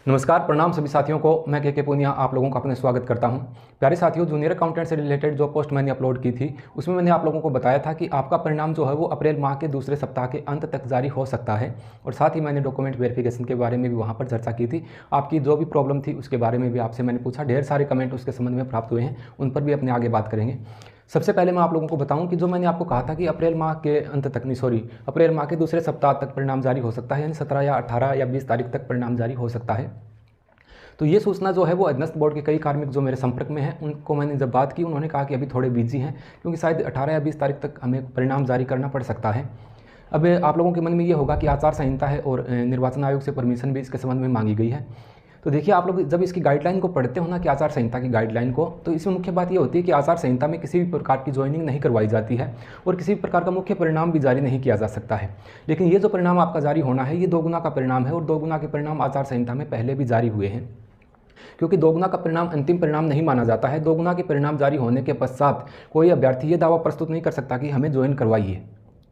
नमस्कार, प्रणाम सभी साथियों को। मैं के पूनिया आप लोगों का अपने स्वागत करता हूं। प्यारे साथियों, जूनियर अकाउंटेंट से रिलेटेड जो पोस्ट मैंने अपलोड की थी उसमें मैंने आप लोगों को बताया था कि आपका परिणाम जो है वो अप्रैल माह के दूसरे सप्ताह के अंत तक जारी हो सकता है। और साथ ही मैंने डॉक्यूमेंट वेरिफिकेशन के बारे में भी वहाँ पर चर्चा की थी। आपकी जो भी प्रॉब्लम थी उसके बारे में भी आपसे मैंने पूछा। ढेर सारे कमेंट उसके संबंध में प्राप्त हुए हैं, उन पर भी अपने आगे बात करेंगे। सबसे पहले मैं आप लोगों को बताऊं कि जो मैंने आपको कहा था कि अप्रैल माह के अंत तक अप्रैल माह के दूसरे सप्ताह तक परिणाम जारी हो सकता है, यानी 17 या 18 या 20 तारीख तक परिणाम जारी हो सकता है। तो ये सूचना जो है वो अधीनस्थ बोर्ड के कई कार्मिक जो मेरे संपर्क में हैं उनको मैंने जब बात की, उन्होंने कहा कि अभी थोड़े बिजी हैं क्योंकि शायद 18 या 20 तारीख तक हमें परिणाम जारी करना पड़ सकता है। अब आप लोगों के मन में ये होगा कि आचार संहिता है और निर्वाचन आयोग से परमिशन भी इसके संबंध में मांगी गई है। तो देखिए, आप लोग जब इसकी गाइडलाइन को पढ़ते हो ना कि आचार संहिता की गाइडलाइन को, तो इसमें मुख्य बात ये होती है कि आचार संहिता में किसी भी प्रकार की ज्वाइनिंग नहीं करवाई जाती है और किसी भी प्रकार का मुख्य परिणाम भी जारी नहीं किया जा सकता है। लेकिन ये जो परिणाम आपका जारी होना है ये 2 गुना का परिणाम है और 2 गुना के परिणाम आचार संहिता में पहले भी जारी हुए हैं। क्योंकि 2 गुना का परिणाम अंतिम परिणाम नहीं माना जाता है। 2 गुना के परिणाम जारी होने के पश्चात कोई अभ्यर्थी ये दावा प्रस्तुत नहीं कर सकता कि हमें ज्वाइन करवाइए।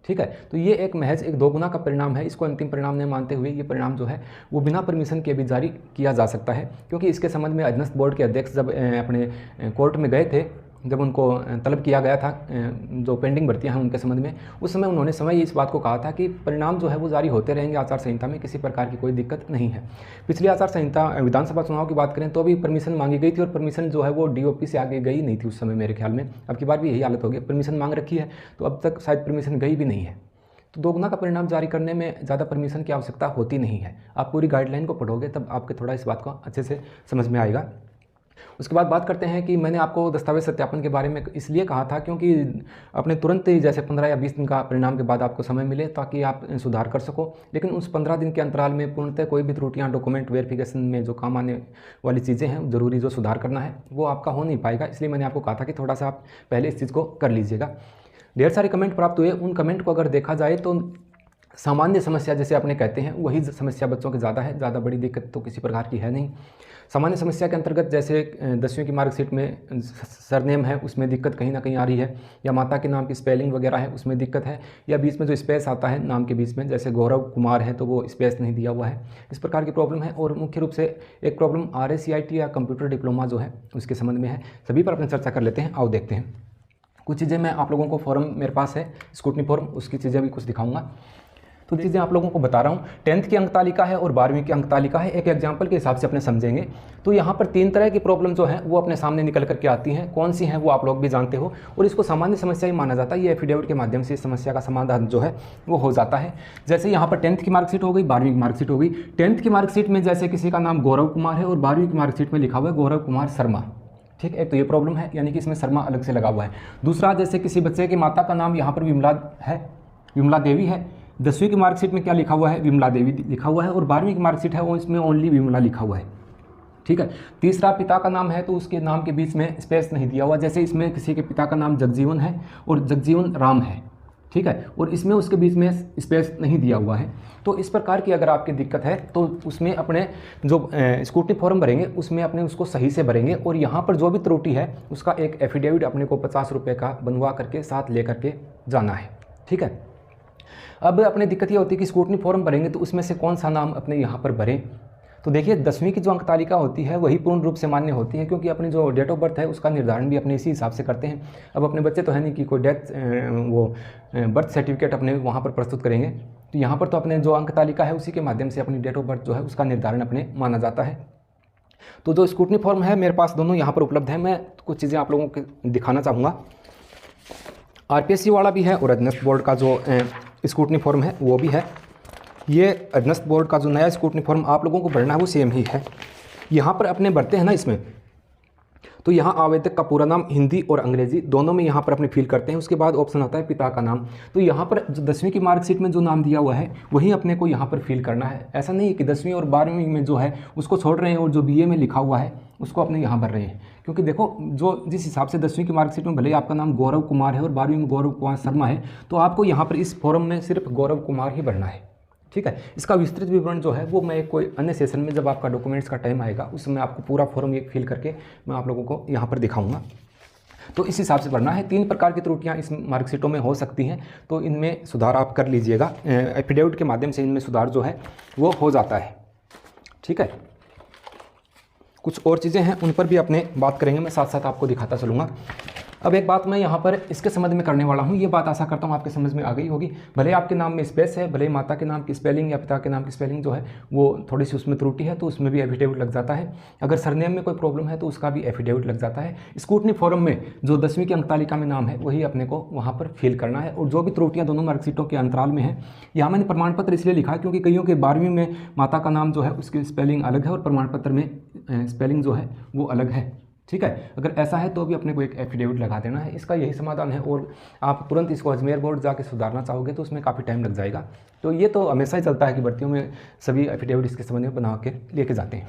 ठीक है, तो ये एक महज एक 2 गुना का परिणाम है। इसको अंतिम परिणाम नहीं मानते हुए ये परिणाम जो है वो बिना परमिशन के भी जारी किया जा सकता है। क्योंकि इसके संबंध में अधीनस्थ बोर्ड के अध्यक्ष जब अपने कोर्ट में गए थे, जब उनको तलब किया गया था जो पेंडिंग भर्तियां हैं उनके संबंध में, उस समय उन्होंने इस बात को कहा था कि परिणाम जो है वो जारी होते रहेंगे आचार संहिता में, किसी प्रकार की कोई दिक्कत नहीं है। पिछली आचार संहिता विधानसभा चुनाव की बात करें तो भी परमिशन मांगी गई थी और परमिशन जो है वो डीओपी से आगे गई नहीं थी उस समय मेरे ख्याल में। अब की बार भी यही हालत होगी, परमिशन मांग रखी है तो अब तक शायद परमिशन गई भी नहीं है। तो 2 गुना का परिणाम जारी करने में ज़्यादा परमिशन की आवश्यकता होती नहीं है। आप पूरी गाइडलाइन को पढ़ोगे तब आपके थोड़ा इस बात को अच्छे से समझ में आएगा। उसके बाद बात करते हैं कि मैंने आपको दस्तावेज सत्यापन के बारे में इसलिए कहा था क्योंकि अपने तुरंत ही जैसे 15 या 20 दिन का परिणाम के बाद आपको समय मिले ताकि आप सुधार कर सको। लेकिन उस 15 दिन के अंतराल में पूर्णतः कोई भी त्रुटियां डॉक्यूमेंट वेरिफिकेशन में जो काम आने वाली चीज़ें हैं, ज़रूरी जो सुधार करना है वो आपका हो नहीं पाएगा। इसलिए मैंने आपको कहा था कि थोड़ा सा आप पहले इस चीज़ को कर लीजिएगा। ढेर सारे कमेंट प्राप्त हुए। उन कमेंट को अगर देखा जाए तो सामान्य समस्या जैसे आपने कहते हैं वही समस्या बच्चों की ज़्यादा है, ज़्यादा बड़ी दिक्कत तो किसी प्रकार की है नहीं। सामान्य समस्या के अंतर्गत जैसे 10वीं की मार्कशीट में सरनेम है उसमें दिक्कत कहीं ना कहीं आ रही है, या माता के नाम की स्पेलिंग वगैरह है उसमें दिक्कत है, या बीच में जो स्पेस आता है नाम के बीच में, जैसे गौरव कुमार है तो वो स्पेस नहीं दिया हुआ है, इस प्रकार की प्रॉब्लम है। और मुख्य रूप से एक प्रॉब्लम RACIT या कंप्यूटर डिप्लोमा जो है उसके संबंध में है। सभी पर अपने चर्चा कर लेते हैं। आओ देखते हैं। कुछ चीज़ें मैं आप लोगों को फॉर्म मेरे पास है, स्क्रूटनी फॉर्म, उसकी चीज़ें भी कुछ दिखाऊंगा। तो चीज़ें आप लोगों को बता रहा हूँ। 10th की अंक तालिका है और 12वीं की अंक तालिका है। एक एग्जाम्पल के हिसाब से अपने समझेंगे तो यहाँ पर 3 तरह की प्रॉब्लम जो है वो अपने सामने निकल करके आती हैं। कौन सी हैं वो आप लोग भी जानते हो और इसको सामान्य समस्या ही माना जाता है। ये एफिडेविट के माध्यम से इस समस्या का समाधान जो है वो हो जाता है। जैसे यहाँ पर 10th की मार्कशीट हो गई, 12वीं की मार्कशीट हो गई। 10th की मार्कशीट में जैसे किसी का नाम गौरव कुमार है और 12वीं की मार्कशीट में लिखा हुआ है गौरव कुमार शर्मा। ठीक है, तो ये प्रॉब्लम है, यानी कि इसमें शर्मा अलग से लगा हुआ है। दूसरा, जैसे किसी बच्चे की माता का नाम यहाँ पर विमला है, विमला देवी है। 10वीं की मार्कशीट में क्या लिखा हुआ है? विमला देवी लिखा हुआ है और 12वीं की मार्कशीट है वो इसमें ओनली विमला लिखा हुआ है। ठीक है। तीसरा, पिता का नाम है तो उसके नाम के बीच में स्पेस नहीं दिया हुआ। जैसे इसमें किसी के पिता का नाम जगजीवन है और जगजीवन राम है, ठीक है, और इसमें उसके बीच में स्पेस नहीं दिया हुआ है। तो इस प्रकार की अगर आपकी दिक्कत है तो उसमें अपने जो स्क्रूटनी फॉर्म भरेंगे उसमें अपने उसको सही से भरेंगे और यहाँ पर जो भी त्रुटि है उसका एक एफिडेविट अपने को 50 रुपये का बनवा करके साथ ले करके जाना है। ठीक है। अब अपने दिक्कत ये होती है कि स्क्रूटनी फॉर्म भरेंगे तो उसमें से कौन सा नाम अपने यहाँ पर भरें। तो देखिए, 10वीं की जो अंक तालिका होती है वही पूर्ण रूप से मान्य होती है क्योंकि अपनी जो डेट ऑफ बर्थ है उसका निर्धारण भी अपने इसी हिसाब से करते हैं। अब अपने बच्चे तो है नहीं कि कोई बर्थ सर्टिफिकेट अपने वहाँ पर प्रस्तुत करेंगे, तो यहाँ पर तो अपने जो अंक तालिका है उसी के माध्यम से अपनी डेट ऑफ बर्थ जो है उसका निर्धारण अपने माना जाता है। तो जो स्क्रूटनी फॉर्म है मेरे पास दोनों यहाँ पर उपलब्ध है। मैं कुछ चीज़ें आप लोगों को दिखाना चाहूँगा। RPSC वाला भी है और अधीनस्थ बोर्ड का जो स्क्रूटनी फॉर्म है वो भी है। ये अधीनस्थ बोर्ड का जो नया स्क्रूटनी फॉर्म आप लोगों को भरना है वो सेम ही है। यहाँ पर अपने भरते हैं ना इसमें, तो यहाँ आवेदक का पूरा नाम हिंदी और अंग्रेजी दोनों में यहाँ पर अपने फिल करते हैं। उसके बाद ऑप्शन आता है पिता का नाम। तो यहाँ पर जो 10वीं की मार्कशीट में जो नाम दिया हुआ है वही अपने को यहाँ पर फिल करना है। ऐसा नहीं कि 10वीं और 12वीं में जो है उसको छोड़ रहे हैं और जो BA में लिखा हुआ है उसको अपने यहाँ भर रहे हैं। क्योंकि देखो, जो जिस हिसाब से 10वीं की मार्कशीट में भले ही आपका नाम गौरव कुमार है और 12वीं में गौरव कुमार शर्मा है, तो आपको यहाँ पर इस फॉर्म में सिर्फ गौरव कुमार ही भरना है। ठीक है। इसका विस्तृत विवरण जो है वो मैं कोई अन्य सेशन में जब आपका डॉक्यूमेंट्स का टाइम आएगा उसमें आपको पूरा फॉर्म ये फिल करके मैं आप लोगों को यहाँ पर दिखाऊंगा। तो इस हिसाब से भरना है। 3 प्रकार की त्रुटियाँ इस मार्कशीटों में हो सकती हैं, तो इनमें सुधार आप कर लीजिएगा। एफिडेविट के माध्यम से इनमें सुधार जो है वो हो जाता है। ठीक है। कुछ और चीज़ें हैं उन पर भी अपने बात करेंगे, मैं साथ साथ आपको दिखाता चलूँगा। अब एक बात मैं यहाँ पर इसके संबंध में करने वाला हूँ, ये बात आशा करता हूँ आपके समझ में आ गई होगी। भले आपके नाम में स्पेस है, भले माता के नाम की स्पेलिंग या पिता के नाम की स्पेलिंग जो है वो थोड़ी सी उसमें त्रुटि है तो उसमें भी एफिडेविट लग जाता है। अगर सरनेम में कोई प्रॉब्लम है तो उसका भी एफिडेविट लग जाता है। स्क्रूटनी फॉर्म में जो 10वीं की अंकतालिका में नाम है वही अपने को वहाँ पर फिल करना है, और जो भी त्रुटियाँ दोनों मार्कशीटों के अंतराल में है। यहाँ मैंने प्रमाण पत्र इसलिए लिखा है क्योंकि कईयों के 12वीं में माता का नाम जो है उसकी स्पेलिंग अलग है और प्रमाण पत्र में स्पेलिंग जो है वो अलग है। ठीक है, अगर ऐसा है तो भी अपने को एक एफिडेविट लगा देना है, इसका यही समाधान है। और आप तुरंत इसको अजमेर बोर्ड जाके सुधारना चाहोगे तो उसमें काफ़ी टाइम लग जाएगा। तो ये तो हमेशा ही चलता है कि भर्तियों में सभी एफिडेविट इसके संबंध में बना के लेके जाते हैं।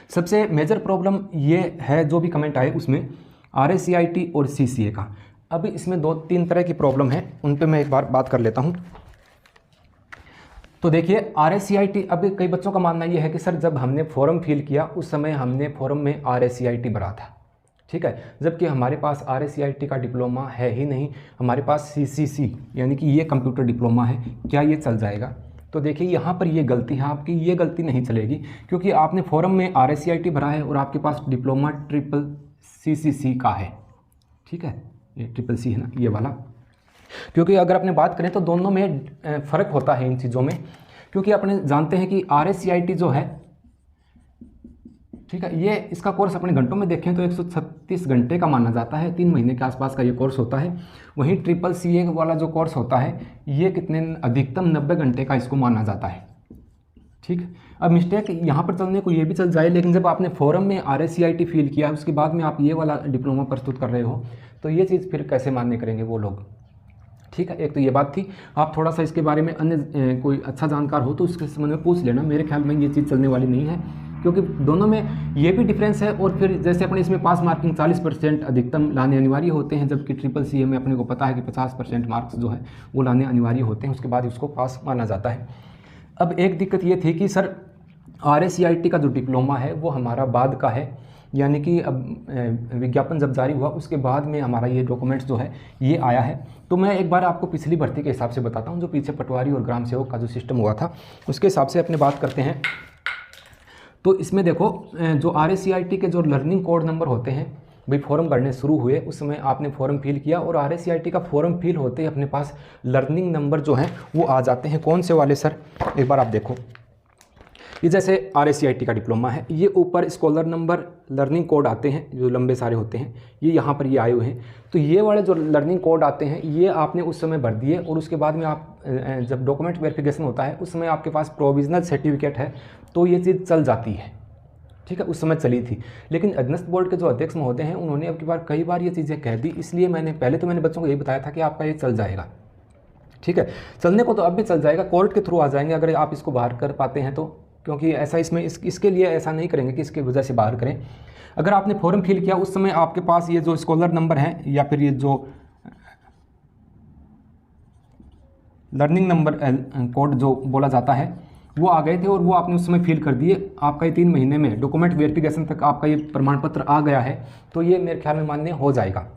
सबसे मेजर प्रॉब्लम ये है जो भी कमेंट आए उसमें RACIT और CCA का। अभी इसमें 2-3 तरह की प्रॉब्लम है, उन पर मैं एक बार बात कर लेता हूँ। तो देखिए RACIT, अभी कई बच्चों का मानना ये है कि सर जब हमने फॉर्म फिल किया उस समय हमने फॉर्म में RACIT भरा था, ठीक है, जबकि हमारे पास RACIT का डिप्लोमा है ही नहीं, हमारे पास CCC यानी कि ये कंप्यूटर डिप्लोमा है, क्या ये चल जाएगा? तो देखिए यहाँ पर ये गलती है आपकी, ये गलती नहीं चलेगी क्योंकि आपने फॉर्म में RACIT भरा है और आपके पास डिप्लोमा CCC का है, ठीक है, ये CCC है ना ये वाला। क्योंकि अगर अपने बात करें तो दोनों में फ़र्क होता है इन चीज़ों में, क्योंकि अपने जानते हैं कि RACIT जो है, ठीक है, ये इसका कोर्स अपने घंटों में देखें तो 136 घंटे का माना जाता है, 3 महीने के आसपास का ये कोर्स होता है। वहीं CCCA वाला जो कोर्स होता है ये कितने, अधिकतम 90 घंटे का इसको माना जाता है। ठीक, अब मिस्टेक यहाँ पर चलने को ये भी चल जाए, लेकिन जब आपने फॉरम में RACIT फिल किया उसके बाद में आप ये वाला डिप्लोमा प्रस्तुत कर रहे हो तो ये चीज़ फिर कैसे मान्य करेंगे वो लोग? ठीक है, एक तो ये बात थी। आप थोड़ा सा इसके बारे में अन्य कोई अच्छा जानकार हो तो उसके संबंध में पूछ लेना, मेरे ख्याल में ये चीज़ चलने वाली नहीं है क्योंकि दोनों में ये भी डिफरेंस है। और फिर जैसे अपने इसमें पास मार्किंग 40% अधिकतम लाने अनिवार्य होते हैं, जबकि CCCA में अपने को पता है कि 50% मार्क्स जो है वो लाने अनिवार्य होते हैं, उसके बाद उसको पास माना जाता है। अब एक दिक्कत ये थी कि सर RACIT का जो डिप्लोमा है वो हमारा बाद का है, यानी कि अब विज्ञापन जब जारी हुआ उसके बाद में हमारा ये डॉक्यूमेंट्स जो है ये आया है। तो मैं एक बार आपको पिछली भर्ती के हिसाब से बताता हूँ, जो पीछे पटवारी और ग्राम सेवक का जो सिस्टम हुआ था उसके हिसाब से अपने बात करते हैं। तो इसमें देखो जो RACIT के जो लर्निंग कोड नंबर होते हैं, भाई फॉर्म भरने शुरू हुए उस समय आपने फॉर्म फिल किया और RACIT का फॉर्म फिल होते ही अपने पास लर्निंग नंबर जो हैं वो आ जाते हैं। कौन से वाले सर? एक बार आप देखो, ये जैसे RACIT का डिप्लोमा है, ये ऊपर स्कॉलर नंबर लर्निंग कोड आते हैं जो लंबे सारे होते हैं, ये यहाँ पर ये आए हुए हैं। तो ये वाले जो लर्निंग कोड आते हैं ये आपने उस समय भर दिए और उसके बाद में आप जब डॉक्यूमेंट वेरिफिकेशन होता है उस समय आपके पास प्रोविजनल सर्टिफिकेट है तो ये चीज़ चल जाती है। ठीक है, उस समय चली थी, लेकिन अधीनस्थ बोर्ड के जो अध्यक्ष महोदय हैं उन्होंने अब की बार कई बार ये चीज़ें कह दी, इसलिए मैंने बच्चों को यही बताया था कि आपका ये चल जाएगा। ठीक है, चलने को तो अब भी चल जाएगा, कोर्ट के थ्रू आ जाएंगे अगर आप इसको बाहर कर पाते हैं तो, क्योंकि ऐसा इसमें इसके लिए ऐसा नहीं करेंगे कि इसकी वजह से बाहर करें। अगर आपने फॉर्म फिल किया उस समय आपके पास ये जो स्कॉलर नंबर है या फिर ये जो लर्निंग नंबर कोड जो बोला जाता है वो आ गए थे और वो आपने उस समय फिल कर दिए, आपका ये 3 महीने में डॉक्यूमेंट वेरिफिकेशन तक आपका ये प्रमाण पत्र आ गया है, तो ये मेरे ख्याल में मान्य हो जाएगा।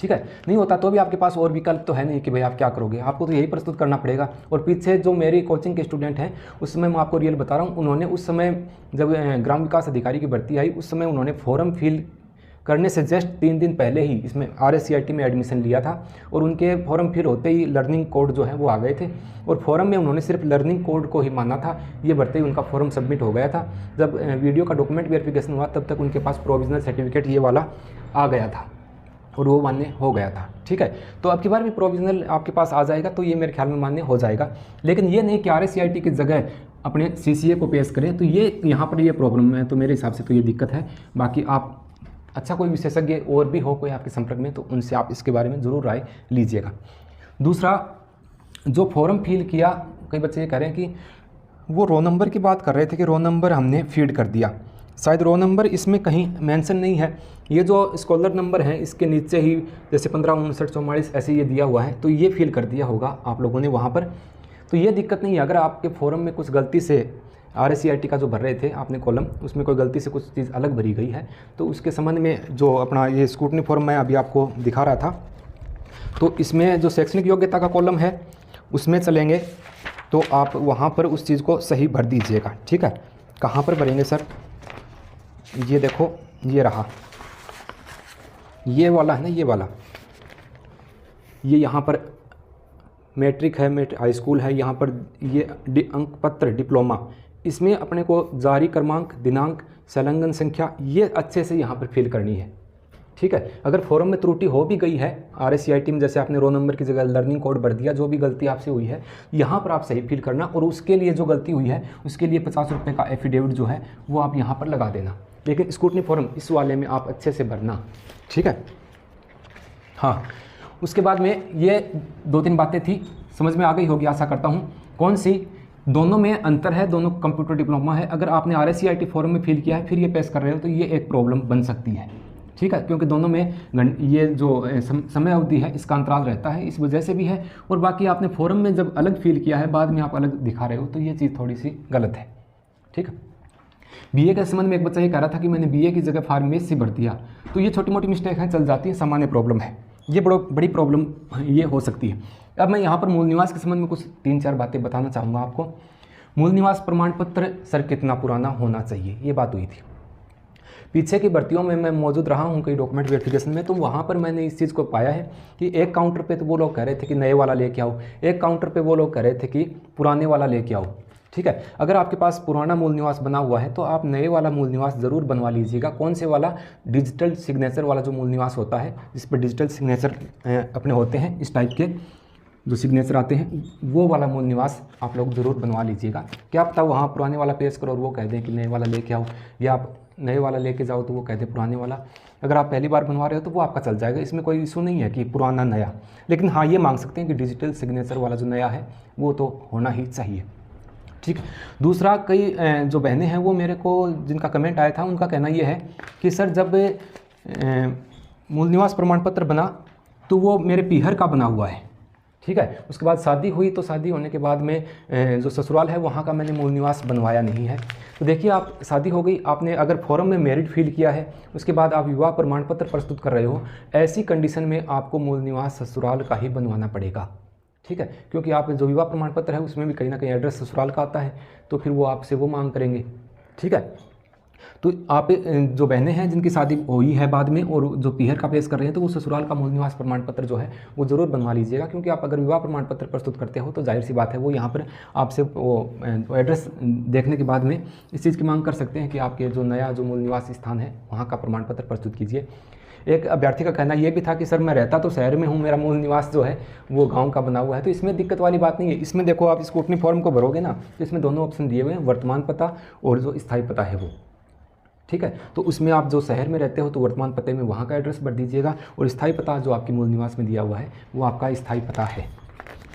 ठीक है, नहीं होता तो भी आपके पास और विकल्प तो है नहीं कि भाई आप क्या करोगे, आपको तो यही प्रस्तुत करना पड़ेगा। और पीछे जो मेरी कोचिंग के स्टूडेंट हैं उस समय मैं आपको रियल बता रहा हूँ, उन्होंने उस समय जब ग्राम विकास अधिकारी की भर्ती आई उस समय उन्होंने फॉर्म फिल करने से जस्ट 3 दिन पहले ही इसमें RACIT में एडमिशन लिया था और उनके फॉर्म फिल होते ही लर्निंग कोड जो है वो आ गए थे और फॉर्म में उन्होंने सिर्फ लर्निंग कोड को ही माना था। ये भरते ही उनका फॉर्म सबमिट हो गया था। जब वीडियो का डॉक्यूमेंट वेरिफिकेशन हुआ तब तक उनके पास प्रोविजनल सर्टिफिकेट ये वाला आ गया था और वो मान्य हो गया था। ठीक है, तो अब की बार भी प्रोविजनल आपके पास आ जाएगा तो ये मेरे ख्याल में मान्य हो जाएगा, लेकिन ये नहीं कि RACIT की जगह अपने CCA को पेश करें, तो ये यहाँ पर ये प्रॉब्लम है। तो मेरे हिसाब से तो ये दिक्कत है। बाकी आप अच्छा कोई विशेषज्ञ और भी हो कोई आपके संपर्क में तो उनसे आप इसके बारे में ज़रूर राय लीजिएगा। दूसरा, जो फॉर्म फिल किया, कई बच्चे ये कह रहे हैं कि वो रो नंबर की बात कर रहे थे कि रो नंबर हमने फीड कर दिया, शायद रो नंबर इसमें कहीं मेंशन नहीं है। ये जो स्कॉलर नंबर है इसके नीचे ही जैसे 15, 59, 44 ऐसे ये दिया हुआ है, तो ये फिल कर दिया होगा आप लोगों ने वहाँ पर, तो ये दिक्कत नहीं है। अगर आपके फॉर्म में कुछ गलती से RACIT का जो भर रहे थे आपने कॉलम, उसमें कोई गलती से कुछ चीज़ अलग भरी गई है तो उसके संबंध में जो अपना ये स्क्रूटनी फॉर्म मैं अभी आपको दिखा रहा था, तो इसमें जो शैक्षणिक योग्यता का कॉलम है उसमें चलेंगे तो आप वहाँ पर उस चीज़ को सही भर दीजिएगा। ठीक है, कहाँ पर भरेंगे सर? ये देखो, ये रहा, ये वाला है ना, ये वाला, ये यहाँ पर मैट्रिक है, हाई स्कूल है, यहाँ पर ये अंक पत्र डिप्लोमा, इसमें अपने को जारी क्रमांक, दिनांक, संलग्न संख्या ये अच्छे से यहाँ पर फिल करनी है। ठीक है, अगर फॉर्म में त्रुटि हो भी गई है RSCIT में, जैसे आपने रोल नंबर की जगह लर्निंग कोड भर दिया, जो भी गलती आपसे हुई है यहाँ पर आप सही फिल करना, और उसके लिए जो गलती हुई है उसके लिए 50 रुपये का एफिडेविट जो है वो आप यहाँ पर लगा देना। लेकिन स्क्रूटनी फॉर्म इस वाले में आप अच्छे से भरना। ठीक है, हाँ, उसके बाद में ये 2-3 बातें थी, समझ में आ गई होगी आशा करता हूँ। कौन सी? दोनों में अंतर है, दोनों कंप्यूटर डिप्लोमा है। अगर आपने RSCIT फॉर्म में फिल किया है फिर ये पेश कर रहे हो तो ये एक प्रॉब्लम बन सकती है। ठीक है, क्योंकि दोनों में ये जो समय अवधि है इसका अंतराल रहता है, इस वजह से भी है। और बाकी आपने फॉर्म में जब अलग फिल किया है, बाद में आप अलग दिखा रहे हो, तो ये चीज़ थोड़ी सी गलत है। ठीक है, BA के संबंध में एक बच्चा ये कह रहा था कि मैंने BA की जगह फार्मेसी भर दिया, तो ये छोटी मोटी मिस्टेक है, चल जाती है, सामान्य प्रॉब्लम है, ये बड़ी प्रॉब्लम ये हो सकती है। अब मैं यहाँ पर मूल निवास के संबंध में कुछ 3-4 बातें बताना चाहूँगा आपको। मूल निवास प्रमाण पत्र सर कितना पुराना होना चाहिए, ये बात हुई थी। पीछे की भर्तियों में मैं मौजूद रहा हूँ कई डॉक्यूमेंट वेरिफिकेशन में, तो वहाँ पर मैंने इस चीज़ को पाया है कि एक काउंटर पे तो वो लोग कह रहे थे कि नए वाला लेके आओ, एक काउंटर पे वो लोग कह रहे थे कि पुराने वाला लेके आओ। ठीक है, अगर आपके पास पुराना मूल निवास बना हुआ है तो आप नए वाला मूल निवास ज़रूर बनवा लीजिएगा। कौन से वाला? डिजिटल सिग्नेचर वाला जो मूल निवास होता है, जिस पर डिजिटल सिग्नेचर अपने होते हैं, इस टाइप के जो सिग्नेचर आते हैं, वो वाला मूल निवास आप लोग ज़रूर बनवा लीजिएगा। क्या पता वहाँ पुराने वाला पेश करो और वो कह दें कि नए वाला लेके आओ, या आप नए वाला लेके जाओ तो वो कह दें पुराने वाला। अगर आप पहली बार बनवा रहे हो तो वो आपका चल जाएगा, इसमें कोई इशू नहीं है कि पुराना नया। लेकिन हाँ, ये मांग सकते हैं कि डिजिटल सिग्नेचर वाला जो नया है वो तो होना ही चाहिए। ठीक। दूसरा, कई जो बहनें हैं वो मेरे को, जिनका कमेंट आया था, उनका कहना ये है कि सर जब मूल निवास प्रमाण पत्र बना तो वो मेरे पीहर का बना हुआ है। ठीक है, उसके बाद शादी हुई तो शादी होने के बाद में जो ससुराल है वहाँ का मैंने मूल निवास बनवाया नहीं है। तो देखिए, आप शादी हो गई, आपने अगर फॉर्म में मैरिड फील किया है, उसके बाद आप विवाह प्रमाण पत्र प्रस्तुत कर रहे हो, ऐसी कंडीशन में आपको मूल निवास ससुराल का ही बनवाना पड़ेगा। ठीक है, क्योंकि आप जो विवाह प्रमाण पत्र है उसमें भी कहीं ना कहीं एड्रेस ससुराल का आता है, तो फिर वो आपसे वो मांग करेंगे। ठीक है, तो आप जो बहनें हैं जिनकी शादी हुई है बाद में और जो पीहर का पेश कर रहे हैं, तो वो ससुराल का मूल निवास प्रमाण पत्र जो है वो ज़रूर बनवा लीजिएगा। क्योंकि आप अगर विवाह प्रमाण पत्र प्रस्तुत करते हो तो जाहिर सी बात है वो यहाँ पर आपसे वो एड्रेस देखने के बाद में इस चीज़ की मांग कर सकते हैं कि आपके जो नया जो मूल निवास स्थान है वहाँ का प्रमाण पत्र प्रस्तुत कीजिए। एक अभ्यर्थी का कहना यह भी था कि सर मैं रहता तो शहर में हूँ, मेरा मूल निवास जो है वो गांव का बना हुआ है। तो इसमें दिक्कत वाली बात नहीं है। इसमें देखो, आप स्क्रूटनी फॉर्म को भरोगे ना तो इसमें दोनों ऑप्शन दिए हुए हैं, वर्तमान पता और जो स्थायी पता है वो। ठीक है, तो उसमें आप जो शहर में रहते हो तो वर्तमान पते में वहाँ का एड्रेस भर दीजिएगा, और स्थायी पता जो आपके मूल निवास में दिया हुआ है वो आपका स्थायी पता है।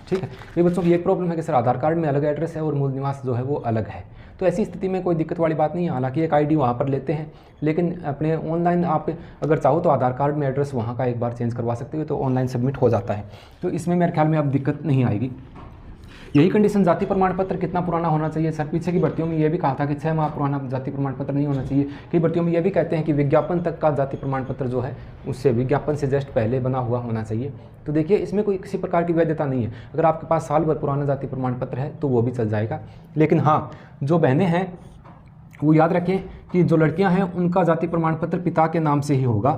ठीक है, ये बच्चों की एक प्रॉब्लम है कि सर आधार कार्ड में अलग एड्रेस है और मूल निवास जो है वो अलग है। तो ऐसी स्थिति में कोई दिक्कत वाली बात नहीं है। हालांकि एक आईडी वहाँ पर लेते हैं, लेकिन अपने ऑनलाइन आप अगर चाहो तो आधार कार्ड में एड्रेस वहाँ का एक बार चेंज करवा सकते हो, तो ऑनलाइन सबमिट हो जाता है। तो इसमें मेरे ख्याल में अब दिक्कत नहीं आएगी। यही कंडीशन, जाति प्रमाण पत्र कितना पुराना होना चाहिए। सर पीछे की भर्तियों में ये भी कहा था कि 6 माह पुराना जाति प्रमाण पत्र नहीं होना चाहिए। कई भर्तियों में ये भी कहते हैं कि विज्ञापन तक का जाति प्रमाण पत्र जो है उससे विज्ञापन से जस्ट पहले बना हुआ होना चाहिए। तो देखिए, इसमें कोई किसी प्रकार की वैधता नहीं है। अगर आपके पास साल भर पुराना जाति प्रमाण पत्र है तो वो भी चल जाएगा। लेकिन हाँ, जो बहनें हैं वो याद रखें कि जो लड़कियाँ हैं उनका जाति प्रमाण पत्र पिता के नाम से ही होगा।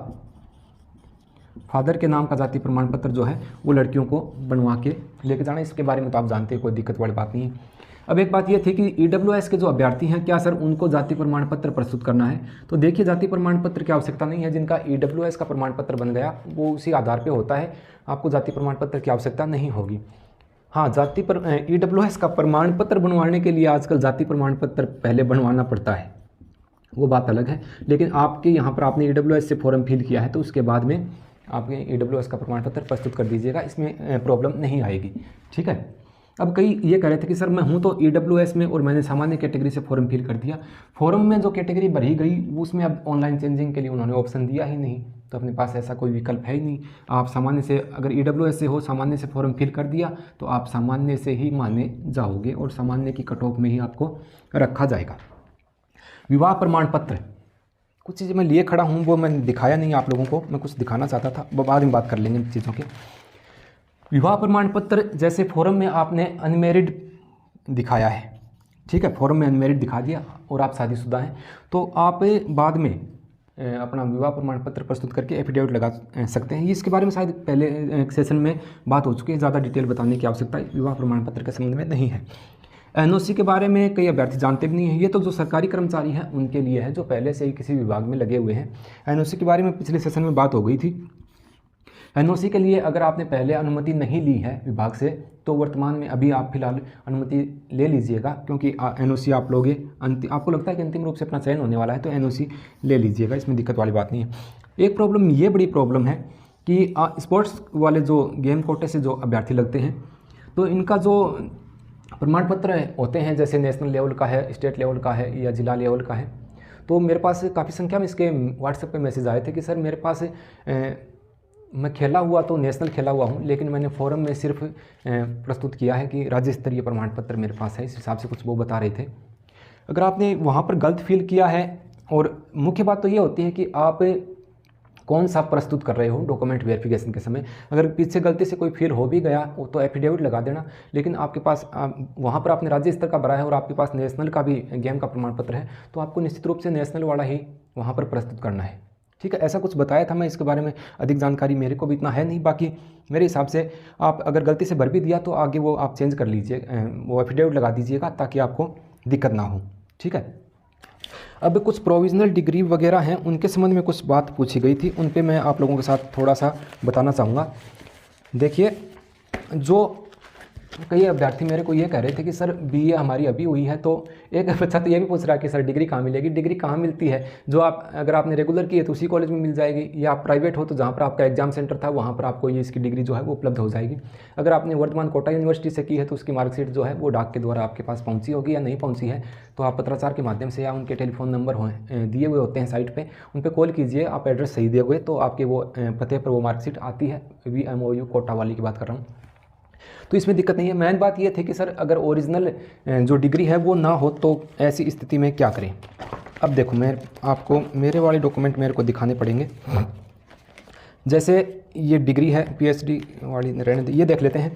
फादर के नाम का जाति प्रमाण पत्र जो है वो लड़कियों को बनवा के लेके जाना। इसके बारे में तो आप जानते हैं, कोई दिक्कत वाली बात नहीं है। अब एक बात ये थी कि EWS के जो अभ्यर्थी हैं, क्या सर उनको जाति प्रमाण पत्र प्रस्तुत करना है? तो देखिए, जाति प्रमाण पत्र की आवश्यकता नहीं है। जिनका EWS का प्रमाण पत्र बन गया वो उसी आधार पर होता है, आपको जाति प्रमाण पत्र की आवश्यकता नहीं होगी। हाँ, EWS का प्रमाण पत्र बनवाने के लिए आजकल जाति प्रमाण पत्र पहले बनवाना पड़ता है, वो बात अलग है। लेकिन आपके यहाँ पर आपने EWS से फॉर्म फिल किया है तो उसके बाद में आपके EWS का प्रमाण पत्र प्रस्तुत कर दीजिएगा, इसमें प्रॉब्लम नहीं आएगी। ठीक है। अब कई ये कह रहे थे कि सर मैं हूँ तो EWS में और मैंने सामान्य कैटेगरी से फॉर्म फिल कर दिया, फॉर्म में जो कैटेगरी भरी गई उसमें अब ऑनलाइन चेंजिंग के लिए उन्होंने ऑप्शन दिया ही नहीं, तो अपने पास ऐसा कोई विकल्प है ही नहीं। आप सामान्य से, अगर EWS से हो, सामान्य से फॉर्म फिल कर दिया तो आप सामान्य से ही माने जाओगे और सामान्य की कट ऑफ में ही आपको रखा जाएगा। विवाह प्रमाण पत्र, कुछ चीज़ें मैं लिए खड़ा हूँ, वो मैंने दिखाया नहीं आप लोगों को, मैं कुछ दिखाना चाहता था, बाद में बात कर लेंगे इन चीज़ों के। विवाह प्रमाण पत्र जैसे फॉर्म में आपने अनमेरिड दिखाया है, ठीक है, फॉर्म में अनमेरिड दिखा दिया और आप शादीशुदा हैं, तो आप बाद में अपना विवाह प्रमाण पत्र प्रस्तुत करके एफिडेविट लगा सकते हैं। इसके बारे में शायद पहले एक सेशन में बात हो चुकी है, ज़्यादा डिटेल बताने की आवश्यकता विवाह प्रमाण पत्र के संबंध में नहीं है। एनओसी के बारे में कई अभ्यर्थी जानते भी नहीं हैं। ये तो जो सरकारी कर्मचारी हैं उनके लिए है, जो पहले से ही किसी विभाग में लगे हुए हैं। एनओसी के बारे में पिछले सेशन में बात हो गई थी। एनओसी के लिए अगर आपने पहले अनुमति नहीं ली है विभाग से, तो वर्तमान में अभी आप फिलहाल अनुमति ले लीजिएगा, क्योंकि एनओसी आप लोगे आपको लगता है कि अंतिम रूप से अपना चयन होने वाला है, तो एनओसी ले लीजिएगा, इसमें दिक्कत वाली बात नहीं है। एक प्रॉब्लम, ये बड़ी प्रॉब्लम है कि स्पोर्ट्स वाले जो गेम कोटे से जो अभ्यर्थी लगते हैं, तो इनका जो प्रमाण पत्र होते हैं, जैसे नेशनल लेवल का है, स्टेट लेवल का है या जिला लेवल का है, तो मेरे पास काफ़ी संख्या में इसके व्हाट्सएप पे मैसेज आए थे कि सर मेरे पास मैं खेला हुआ तो नेशनल खेला हुआ हूँ, लेकिन मैंने फोरम में सिर्फ प्रस्तुत किया है कि राज्य स्तरीय प्रमाण पत्र मेरे पास है, इस हिसाब से कुछ वो बता रहे थे। अगर आपने वहाँ पर गलत फील किया है, और मुख्य बात तो ये होती है कि आप कौन सा प्रस्तुत कर रहे हो डॉक्यूमेंट वेरिफिकेशन के समय। अगर पीछे गलती से कोई फेल हो भी गया तो एफिडेविट लगा देना, लेकिन आपके पास वहाँ पर आपने राज्य स्तर का भरा है और आपके पास नेशनल का भी गेम का प्रमाण पत्र है, तो आपको निश्चित रूप से नेशनल वाला ही वहाँ पर प्रस्तुत करना है। ठीक है, ऐसा कुछ बताया था। मैं इसके बारे में अधिक जानकारी मेरे को भी इतना है नहीं, बाकी मेरे हिसाब से आप अगर गलती से भर भी दिया तो आगे वो आप चेंज कर लीजिए, वो एफिडेविट लगा दीजिएगा ताकि आपको दिक्कत ना हो। ठीक है, अब कुछ प्रोविज़नल डिग्री वगैरह हैं, उनके संबंध में कुछ बात पूछी गई थी, उन पे मैं आप लोगों के साथ थोड़ा सा बताना चाहूँगा। देखिए, जो कई अभ्यर्थी मेरे को ये कह रहे थे कि सर बीए हमारी अभी हुई है, तो एक बच्चा तो ये भी पूछ रहा है कि सर डिग्री कहाँ मिलेगी। डिग्री कहाँ मिलती है, जो आप अगर आपने रेगुलर की है तो उसी कॉलेज में मिल जाएगी, या आप प्राइवेट हो तो जहाँ पर आपका एग्जाम सेंटर था वहाँ पर आपको ये इसकी डिग्री जो है वो उपलब्ध हो जाएगी। अगर आपने वर्तमान कोटा यूनिवर्सिटी से की है तो उसकी मार्कशीट जो है वो डाक के द्वारा आपके पास पहुँची होगी, या नहीं पहुँची है तो आप पत्राचार के माध्यम से या उनके टेलीफोन नंबर दिए हुए होते हैं साइट पर, उन पर कॉल कीजिए। आप एड्रेस सही दिए हुए तो आपके वो पते पर वो मार्कशीट आती है। VMOU कोटा वाली की बात कर रहा हूँ, तो इसमें दिक्कत नहीं है। मेन बात ये थी कि सर अगर ओरिजिनल जो डिग्री है वो ना हो तो ऐसी स्थिति में क्या करें। अब देखो, मैं आपको मेरे वाले डॉक्यूमेंट मेरे को दिखाने पड़ेंगे। जैसे ये डिग्री है, PhD वाली रहने दे, ये देख लेते हैं।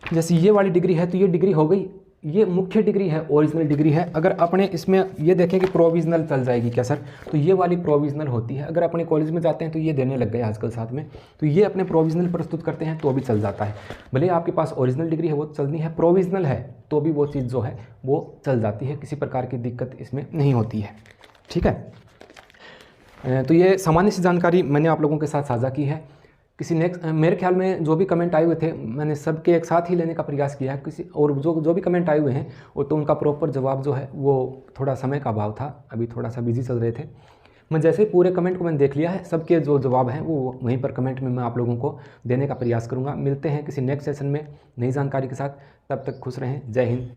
जैसे ये वाली डिग्री है तो ये डिग्री हो गई, ये मुख्य डिग्री है, ओरिजिनल डिग्री है। अगर अपने इसमें ये देखें कि प्रोविज़नल चल जाएगी क्या सर, तो ये वाली प्रोविज़नल होती है। अगर अपने कॉलेज में जाते हैं तो ये देने लग गए आजकल साथ में, तो ये अपने प्रोविज़नल प्रस्तुत करते हैं तो भी चल जाता है। भले आपके पास ओरिजिनल डिग्री है वो चलनी है, प्रोविज़नल है तो भी वो चीज़ जो है वो चल जाती है, किसी प्रकार की दिक्कत इसमें नहीं होती है। ठीक है, तो ये सामान्य सी जानकारी मैंने आप लोगों के साथ साझा की है। किसी नेक्स्ट, मेरे ख्याल में जो भी कमेंट आए हुए थे मैंने सबके एक साथ ही लेने का प्रयास किया है। किसी और जो भी कमेंट आए हुए हैं वो तो उनका प्रॉपर जवाब जो है वो थोड़ा समय का अभाव था, अभी थोड़ा सा बिजी चल रहे थे। मैं जैसे ही पूरे कमेंट को मैंने देख लिया है, सबके जो जवाब हैं वो वहीं पर कमेंट में मैं आप लोगों को देने का प्रयास करूँगा। मिलते हैं किसी नेक्स्ट सेशन में नई जानकारी के साथ, तब तक खुश रहें। जय हिंद।